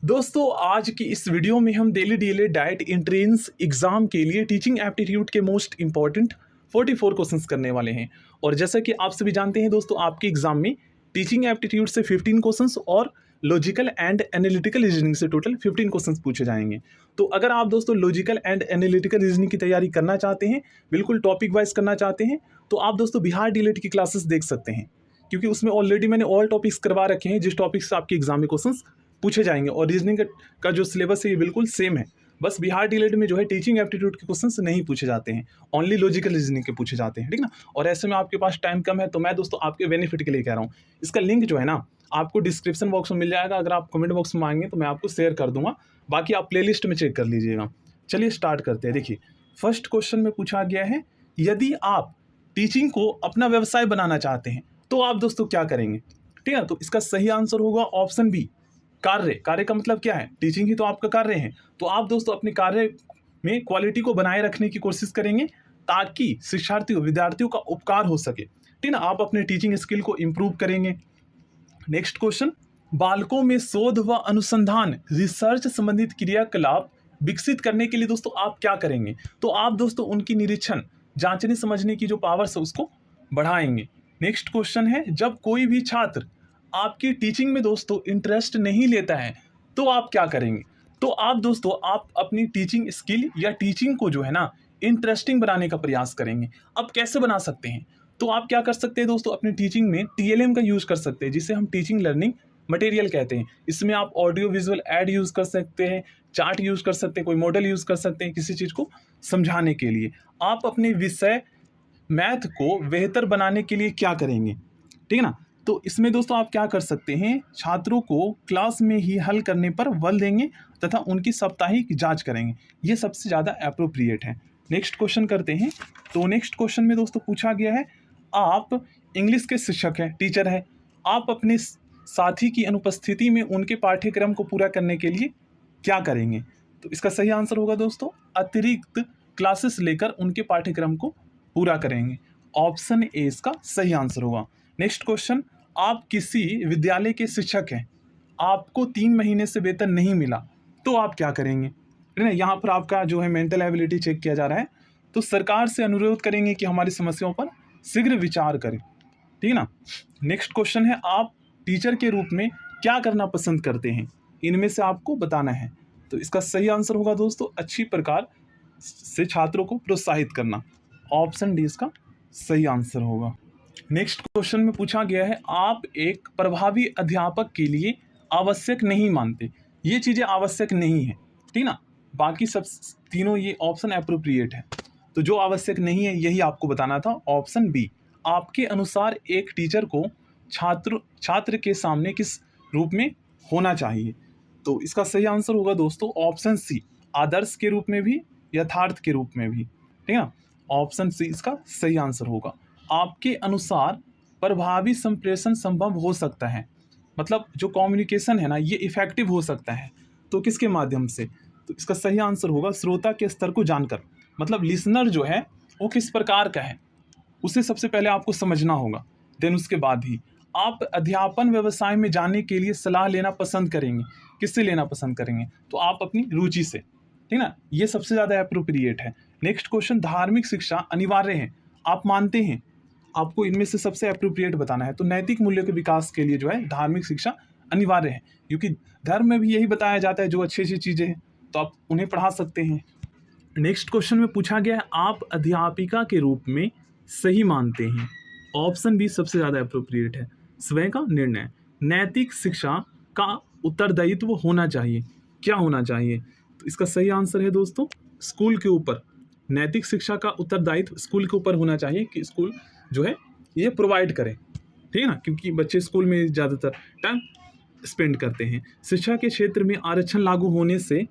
दोस्तों आज की इस वीडियो में हम daily DElEd diet entrance exam के लिए टीचिंग एप्टीट्यूड के मोस्ट इंपॉर्टेंट 44 क्वेश्चंस करने वाले हैं। और जैसा कि आप सभी जानते हैं दोस्तों, आपके एग्जाम में टीचिंग एप्टीट्यूड से 15 क्वेश्चंस और लॉजिकल एंड एनालिटिकल रीजनिंग से टोटल 15 क्वेश्चंस पूछे जाएंगे। तो अगर आप दोस्तों लॉजिकल एंड एनालिटिकल रीजनिंग की तैयारी करना चाहते हैं, बिल्कुल टॉपिक वाइज करना चाहते हैं, तो आप दोस्तों बिहार डीएलएड की क्लासेस देख सकते हैं, क्योंकि उसमें ऑलरेडी मैंने ऑल टॉपिक्स करवा रखे हैं जिस टॉपिक से आपके एग्जाम में क्वेश्चंस पूछे जाएंगे। और रीजनिंग का जो सिलेबस है ये बिल्कुल सेम है, बस बिहार डीएलएड में जो है टीचिंग एप्टीट्यूड के क्वेश्चंस नहीं पूछे जाते हैं, ओनली लॉजिकल रीजनिंग के पूछे जाते हैं, ठीक ना। और ऐसे में आपके पास टाइम कम है, तो मैं दोस्तों आपके बेनिफिट के लिए कह रहा हूँ, इसका लिंक जो है ना आपको डिस्क्रिप्शन बॉक्स में मिल जाएगा। अगर आप कमेंट बॉक्स में मांगेंगे तो मैं आपको शेयर कर दूंगा, बाकी आप प्लेलिस्ट में चेक कर लीजिएगा। चलिए स्टार्ट करते हैं। देखिए फर्स्ट क्वेश्चन में पूछा गया है, यदि आप टीचिंग को अपना व्यवसाय बनाना चाहते हैं तो आप दोस्तों क्या करेंगे, ठीक है। तो इसका सही आंसर होगा ऑप्शन बी, कार्य। कार्य का मतलब क्या है, टीचिंग ही तो आपका कार्य है। तो आप दोस्तों अपने कार्य में क्वालिटी को बनाए रखने की कोशिश करेंगे ताकि शिक्षार्थियों विद्यार्थियों का उपकार हो सके, ठीक ना। आप अपने टीचिंग स्किल को इम्प्रूव करेंगे। नेक्स्ट क्वेश्चन, बालकों में शोध व अनुसंधान रिसर्च संबंधित क्रियाकलाप विकसित करने के लिए दोस्तों आप क्या करेंगे। तो आप दोस्तों उनकी निरीक्षण, जांचने समझने की जो पावर्स है उसको बढ़ाएंगे। नेक्स्ट क्वेश्चन है, जब कोई भी छात्र आपकी टीचिंग में दोस्तों इंटरेस्ट नहीं लेता है तो आप क्या करेंगे। तो आप दोस्तों आप अपनी टीचिंग स्किल या टीचिंग को जो है ना इंटरेस्टिंग बनाने का प्रयास करेंगे। अब कैसे बना सकते हैं, तो आप क्या कर सकते हैं दोस्तों, अपनी टीचिंग में टीएलएम का यूज़ कर सकते हैं, जिसे हम टीचिंग लर्निंग मटेरियल कहते हैं। इसमें आप ऑडियो विजुअल ऐड यूज़ कर सकते हैं, चार्ट यूज़ कर सकते हैं, कोई मॉडल यूज़ कर सकते हैं किसी चीज़ को समझाने के लिए। आप अपने विषय मैथ को बेहतर बनाने के लिए क्या करेंगे, ठीक है ना। तो इसमें दोस्तों आप क्या कर सकते हैं, छात्रों को क्लास में ही हल करने पर बल देंगे तथा उनकी साप्ताहिक जांच करेंगे, ये सबसे ज़्यादा एप्रोप्रिएट है। नेक्स्ट क्वेश्चन करते हैं। तो नेक्स्ट क्वेश्चन में दोस्तों पूछा गया है, आप इंग्लिश के शिक्षक हैं, टीचर हैं, आप अपने साथी की अनुपस्थिति में उनके पाठ्यक्रम को पूरा करने के लिए क्या करेंगे। तो इसका सही आंसर होगा दोस्तों अतिरिक्त क्लासेस लेकर उनके पाठ्यक्रम को पूरा करेंगे। ऑप्शन ए इसका सही आंसर होगा। नेक्स्ट क्वेश्चन, आप किसी विद्यालय के शिक्षक हैं, आपको 3 महीने से वेतन नहीं मिला तो आप क्या करेंगे, ठीक है। यहाँ पर आपका जो है मेंटल एबिलिटी चेक किया जा रहा है, तो सरकार से अनुरोध करेंगे कि हमारी समस्याओं पर शीघ्र विचार करें, ठीक है ना। नेक्स्ट क्वेश्चन है, आप टीचर के रूप में क्या करना पसंद करते हैं, इनमें से आपको बताना है। तो इसका सही आंसर होगा दोस्तों अच्छी प्रकार से छात्रों को प्रोत्साहित करना। ऑप्शन डी इसका सही आंसर होगा। नेक्स्ट क्वेश्चन में पूछा गया है, आप एक प्रभावी अध्यापक के लिए आवश्यक नहीं मानते, ये चीज़ें आवश्यक नहीं है, ठीक ना। बाकी सब तीनों ये ऑप्शन अप्रोप्रिएट है, तो जो आवश्यक नहीं है यही आपको बताना था। ऑप्शन बी, आपके अनुसार एक टीचर को छात्र के सामने किस रूप में होना चाहिए। तो इसका सही आंसर होगा दोस्तों ऑप्शन सी, आदर्श के रूप में भी यथार्थ के रूप में भी, ठीक है। ऑप्शन सी इसका सही आंसर होगा। आपके अनुसार प्रभावी संप्रेषण संभव हो सकता है, मतलब जो कम्युनिकेशन है ना ये इफेक्टिव हो सकता है, तो किसके माध्यम से। तो इसका सही आंसर होगा श्रोता के स्तर को जानकर, मतलब लिसनर जो है वो किस प्रकार का है उसे सबसे पहले आपको समझना होगा, देन उसके बाद ही आप अध्यापन व्यवसाय में जाने के लिए सलाह लेना पसंद करेंगे। किससे लेना पसंद करेंगे, तो आप अपनी रुचि से, ठीक ना, ये सबसे ज़्यादा अप्रोप्रिएट है। नेक्स्ट क्वेश्चन, धार्मिक शिक्षा अनिवार्य है, आप मानते हैं, आपको इनमें से सबसे अप्रोप्रिएट बताना है। तो नैतिक मूल्यों के विकास के लिए जो है धार्मिक शिक्षा अनिवार्य है, क्योंकि धर्म में भी यही बताया जाता है जो अच्छी अच्छी चीज़ें हैं, तो आप उन्हें पढ़ा सकते हैं। नेक्स्ट क्वेश्चन में पूछा गया है, आप अध्यापिका के रूप में सही मानते हैं। ऑप्शन बी सबसे ज़्यादा अप्रोप्रिएट है, स्वयं का निर्णय। नैतिक शिक्षा का उत्तरदायित्व होना चाहिए, क्या होना चाहिए। तो इसका सही आंसर है दोस्तों स्कूल के ऊपर, नैतिक शिक्षा का उत्तरदायित्व स्कूल के ऊपर होना चाहिए कि स्कूल जो है ये प्रोवाइड करें, ठीक है ना, क्योंकि बच्चे स्कूल में ज़्यादातर टाइम स्पेंड करते हैं। शिक्षा के क्षेत्र में आरक्षण लागू होने से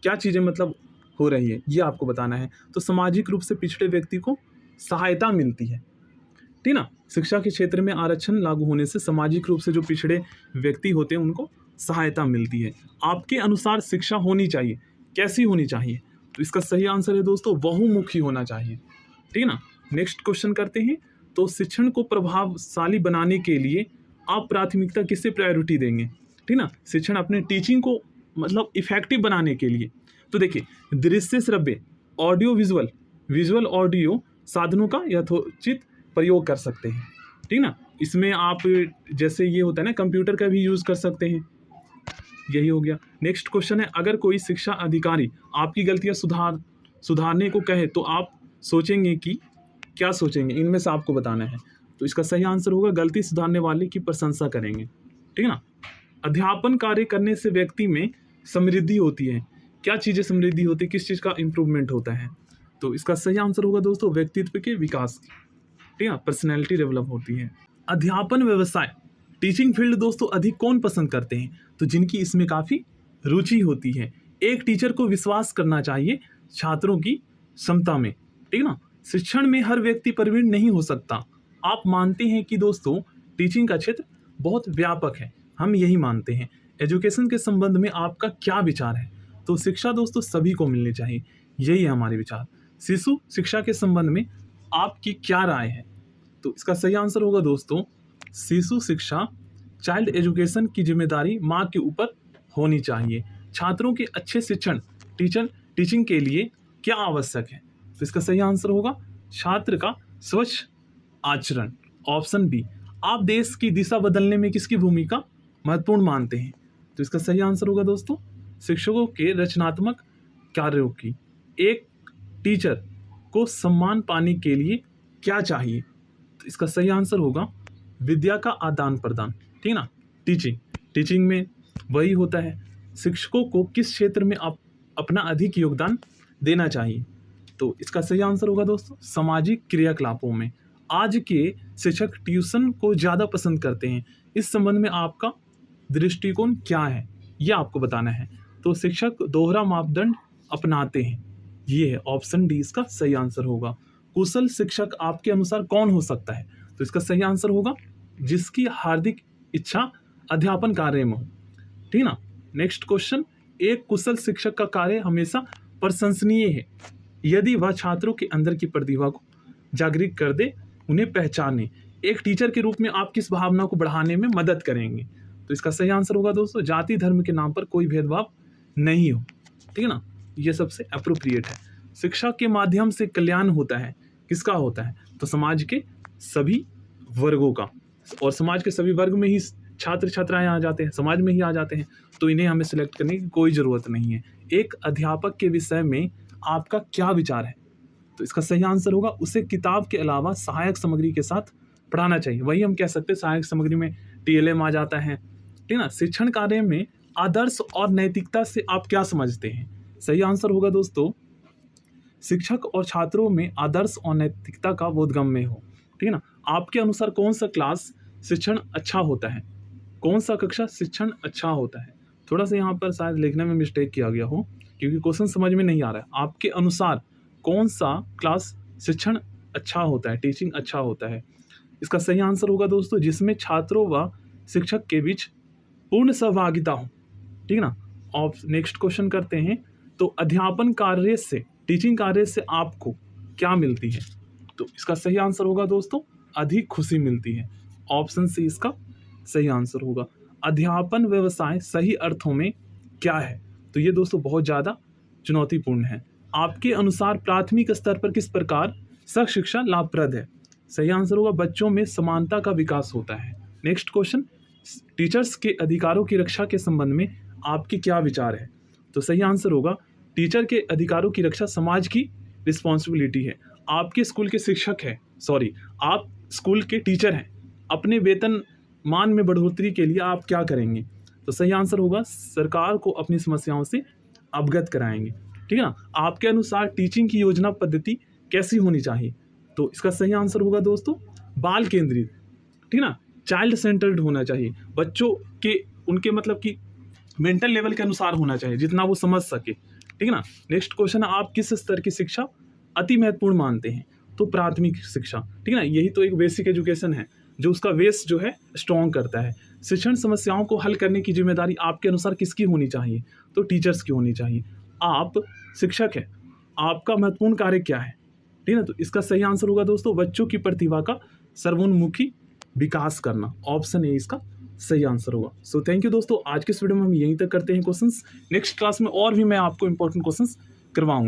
क्या चीज़ें मतलब हो रही है ये आपको बताना है। तो सामाजिक रूप से पिछड़े व्यक्ति को सहायता मिलती है, ठीक ना। शिक्षा के क्षेत्र में आरक्षण लागू होने से सामाजिक रूप से जो पिछड़े व्यक्ति होते हैं उनको सहायता मिलती है। आपके अनुसार शिक्षा होनी चाहिए, कैसी होनी चाहिए, तो इसका सही आंसर है दोस्तों बहुमुखी होना चाहिए, ठीक है ना। नेक्स्ट क्वेश्चन करते हैं। तो शिक्षण को प्रभावशाली बनाने के लिए आप प्राथमिकता किससे प्रायोरिटी देंगे, ठीक ना, शिक्षण अपने टीचिंग को मतलब इफेक्टिव बनाने के लिए। तो देखिए दृश्य श्रव्य ऑडियो विजुअल ऑडियो साधनों का यथोचित प्रयोग कर सकते हैं, ठीक ना। इसमें आप जैसे ये होता है ना, कंप्यूटर का भी यूज़ कर सकते हैं, यही हो गया। नेक्स्ट क्वेश्चन है, अगर कोई शिक्षा अधिकारी आपकी गलतियां सुधारने को कहे तो आप सोचेंगे कि क्या सोचेंगे, इनमें से आपको बताना है। तो इसका सही आंसर होगा गलती सुधारने वाले की प्रशंसा करेंगे, ठीक है ना। अध्यापन कार्य करने से व्यक्ति में समृद्धि होती है। क्या चीज़ें समृद्धि होती है, किस चीज़ का इम्प्रूवमेंट होता है? तो इसका सही आंसर होगा दोस्तों व्यक्तित्व के विकास की, ठीक है, पर्सनैलिटी डेवलप होती है। अध्यापन व्यवसाय टीचिंग फील्ड दोस्तों अधिक कौन पसंद करते हैं? तो जिनकी इसमें काफ़ी रुचि होती है। एक टीचर को विश्वास करना चाहिए छात्रों की क्षमता में, ठीक ना। शिक्षण में हर व्यक्ति प्रवीण नहीं हो सकता। आप मानते हैं कि दोस्तों टीचिंग का क्षेत्र बहुत व्यापक है, हम यही मानते हैं। एजुकेशन के संबंध में आपका क्या विचार है? तो शिक्षा दोस्तों सभी को मिलनी चाहिए, यही है हमारे विचार। शिशु शिक्षा के संबंध में आपकी क्या राय है? तो इसका सही आंसर होगा दोस्तों शिशु शिक्षा चाइल्ड एजुकेशन की जिम्मेदारी माँ के ऊपर होनी चाहिए। छात्रों के अच्छे शिक्षण टीचिंग के लिए क्या आवश्यक है? तो इसका सही आंसर होगा छात्र का स्वच्छ आचरण, ऑप्शन बी। आप देश की दिशा बदलने में किसकी भूमिका महत्वपूर्ण मानते हैं? तो इसका सही आंसर होगा दोस्तों शिक्षकों के रचनात्मक कार्यों की। एक टीचर को सम्मान पाने के लिए क्या चाहिए? तो इसका सही आंसर होगा विद्या का आदान प्रदान, ठीक ना। टीचिंग में वही होता है। शिक्षकों को किस क्षेत्र में अपना अधिक योगदान देना चाहिए? तो इसका सही आंसर होगा दोस्तों सामाजिक क्रियाकलापों में। आज के शिक्षक ट्यूशन को ज़्यादा पसंद करते हैं, इस संबंध में आपका दृष्टिकोण क्या है, यह आपको बताना है। तो शिक्षक दोहरा मापदंड अपनाते हैं, ये है ऑप्शन डी इसका सही आंसर होगा। कुशल शिक्षक आपके अनुसार कौन हो सकता है? तो इसका सही आंसर होगा जिसकी हार्दिक इच्छा अध्यापन कार्य में हो, ठीक ना। नेक्स्ट क्वेश्चन, एक कुशल शिक्षक का कार्य हमेशा प्रशंसनीय है यदि वह छात्रों के अंदर की प्रतिभा को जागृत कर दे, उन्हें पहचाने। एक टीचर के रूप में आप किस भावना को बढ़ाने में मदद करेंगे? तो इसका सही आंसर होगा दोस्तों जाति धर्म के नाम पर कोई भेदभाव नहीं हो, ठीक है ना, ये सबसे अप्रोप्रिएट है। शिक्षा के माध्यम से कल्याण होता है, किसका होता है? तो समाज के सभी वर्गों का, और समाज के सभी वर्ग में ही छात्र छात्राएं आ जाते हैं, समाज में ही आ जाते हैं, तो इन्हें हमें सिलेक्ट करने की कोई ज़रूरत नहीं है। एक अध्यापक के विषय में आपका क्या विचार है? तो इसका सही आंसर होगा उसे किताब के अलावा सहायक सामग्री के साथ पढ़ाना चाहिए। वही हम कह सकते हैं सहायक सामग्री में TLM आ जाता है, ठीक ना। शिक्षण कार्य में आदर्श और नैतिकता से आप क्या समझते हैं? सही आंसर होगा दोस्तों शिक्षक और छात्रों में आदर्श और नैतिकता का बोधगम्य हो, ठीक है ना। आपके अनुसार कौन सा क्लास शिक्षण अच्छा होता है, कौन सा कक्षा शिक्षण अच्छा होता है? थोड़ा सा यहाँ पर शायद लिखने में मिस्टेक किया गया हो क्योंकि क्वेश्चन समझ में नहीं आ रहा है। आपके अनुसार कौन सा क्लास शिक्षण अच्छा होता है, टीचिंग अच्छा होता है? इसका सही आंसर होगा दोस्तों जिसमें छात्रों व शिक्षक के बीच पूर्ण सहभागिता हो, ठीक है ना। और नेक्स्ट क्वेश्चन करते हैं, तो अध्यापन कार्य से टीचिंग कार्य से आपको क्या मिलती है? तो इसका सही आंसर होगा दोस्तों अधिक खुशी मिलती है, ऑप्शन सी इसका सही आंसर होगा। अध्यापन व्यवसाय सही अर्थों में क्या है? तो ये दोस्तों बहुत ज़्यादा चुनौतीपूर्ण है। आपके अनुसार प्राथमिक स्तर पर किस प्रकार शिक्षा लाभप्रद है? सही आंसर होगा बच्चों में समानता का विकास होता है। नेक्स्ट क्वेश्चन, टीचर्स के अधिकारों की रक्षा के संबंध में आपके क्या विचार है? तो सही आंसर होगा टीचर के अधिकारों की रक्षा समाज की रिस्पॉन्सिबिलिटी है। आपके स्कूल के शिक्षक हैं, आप स्कूल के टीचर हैं, अपने वेतन मान में बढ़ोतरी के लिए आप क्या करेंगे? तो सही आंसर होगा सरकार को अपनी समस्याओं से अवगत कराएंगे, ठीक है ना। आपके अनुसार टीचिंग की योजना पद्धति कैसी होनी चाहिए? तो इसका सही आंसर होगा दोस्तों बाल केंद्रित, ठीक ना, चाइल्ड सेंटर्ड होना चाहिए। बच्चों के उनके मतलब कि मेंटल लेवल के अनुसार होना चाहिए जितना वो समझ सके, ठीक है ना। नेक्स्ट क्वेश्चन, आप किस स्तर की शिक्षा अति महत्वपूर्ण मानते हैं? तो प्राथमिक शिक्षा, ठीक है ना, यही तो एक बेसिक एजुकेशन है जो उसका बेस जो है स्ट्रॉन्ग करता है। शिक्षण समस्याओं को हल करने की जिम्मेदारी आपके अनुसार किसकी होनी चाहिए? तो टीचर्स की होनी चाहिए। आप शिक्षक हैं, आपका महत्वपूर्ण कार्य क्या है? ठीक है ना, तो इसका सही आंसर होगा दोस्तों बच्चों की प्रतिभा का सर्वोन्मुखी विकास करना, ऑप्शन ए इसका सही आंसर होगा। सो थैंक यू दोस्तों, आज के इस वीडियो में हम यहीं तक करते हैं क्वेश्चंस। नेक्स्ट क्लास में और भी मैं आपको इंपॉर्टेंट क्वेश्चंस करवाऊंगा।